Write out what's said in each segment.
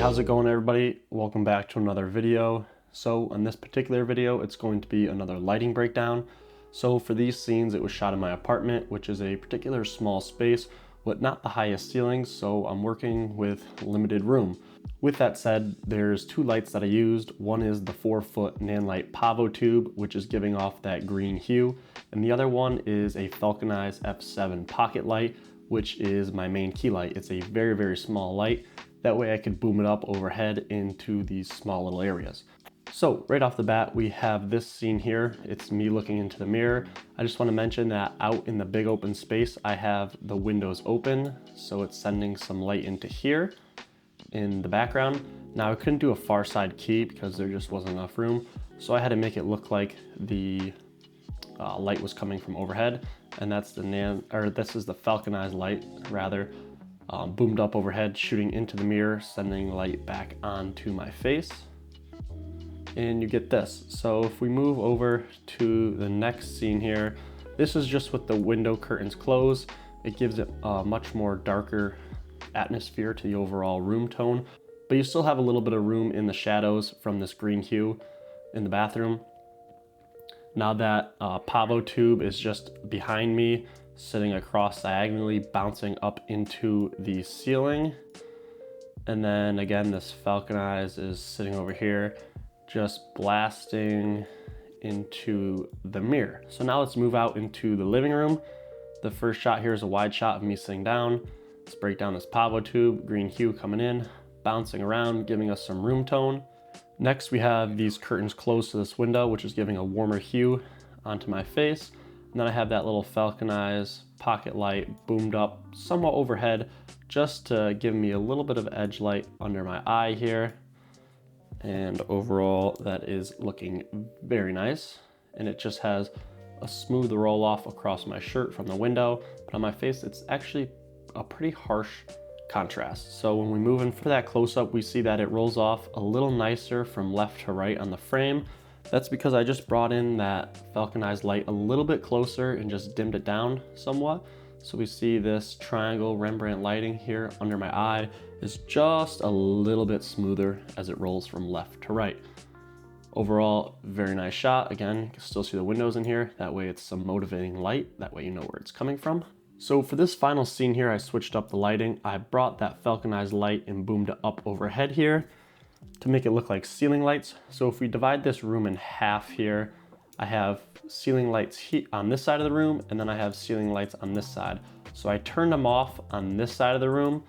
how's it going everybody? Welcome back to another video. So in this particular video, it's going to be another lighting breakdown. So for these scenes, it was shot in my apartment, which is a particular small space with not the highest ceilings, so I'm working with limited room. With that said, there's two lights that I used. One is the 4-foot Nanlite Pavo tube, which is giving off that green hue, and the other one is a Falconized F7 pocket light, which is my main key light. It's a very, very small light. That way I could boom it up overhead into these small little areas. So right off the bat, we have this scene here. It's me looking into the mirror. I just want to mention that out in the big open space, I have the windows open, so it's sending some light into here in the background. Now I couldn't do a far side key because there just wasn't enough room, so I had to make it look like the light was coming from overhead, and that's this is the Falconized light rather, boomed up overhead, shooting into the mirror, sending light back onto my face. And you get this. So if we move over to the next scene here, this is just with the window curtains closed. It gives it a much more darker atmosphere to the overall room tone, but you still have a little bit of room in the shadows from this green hue in the bathroom. Now that Pavo tube is just behind me, sitting across diagonally, bouncing up into the ceiling. And then again, this Falconized is sitting over here, just blasting into the mirror. So now let's move out into the living room. The first shot here is a wide shot of me sitting down. Let's break down this Pavo tube, green hue coming in, bouncing around, giving us some room tone. Next, we have these curtains closed to this window, which is giving a warmer hue onto my face. And then I have that little Falconized pocket light boomed up somewhat overhead, just to give me a little bit of edge light under my eye here. And overall, that is looking very nice. And it just has a smooth roll off across my shirt from the window, but on my face, it's actually a pretty harsh contrast. So when we move in for that close-up, we see that it rolls off a little nicer from left to right on the frame. That's because I just brought in that Falconized light a little bit closer and just dimmed it down somewhat. So we see this triangle Rembrandt lighting here under my eye is just a little bit smoother as it rolls from left to right. Overall, very nice shot. Again, you can still see the windows in here. That way it's some motivating light. That way you know where it's coming from. So for this final scene here, I switched up the lighting. I brought that Falconized light and boomed it up overhead here to make it look like ceiling lights. So if we divide this room in half here, I have ceiling lights on this side of the room, and then I have ceiling lights on this side. So I turned them off on this side of the room,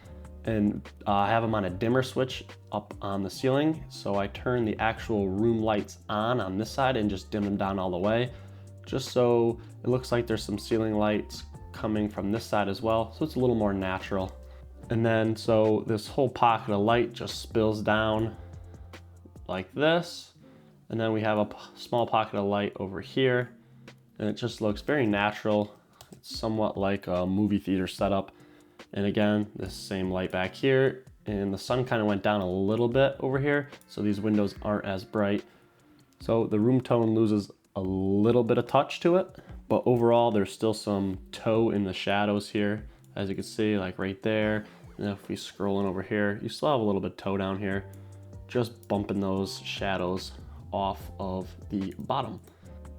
and I have them on a dimmer switch up on the ceiling. So I turned the actual room lights on this side and just dim them down all the way, just so it looks like there's some ceiling lights coming from this side as well. So it's a little more natural. And then, so this whole pocket of light just spills down like this. And then we have a small pocket of light over here, and it just looks very natural. It's somewhat like a movie theater setup. And again, this same light back here, and the sun kind of went down a little bit over here, so these windows aren't as bright. So the room tone loses a little bit of touch to it, but overall there's still some toe in the shadows here, as you can see, like right there. And if we scroll in over here, you still have a little bit of toe down here, just bumping those shadows off of the bottom.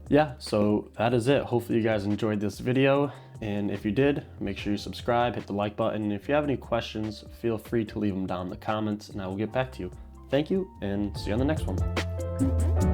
Yeah, so that is it. Hopefully you guys enjoyed this video, and if you did, make sure you subscribe, hit the like button. If you have any questions, feel free to leave them down in the comments and I will get back to you. Thank you, and see you on the next one.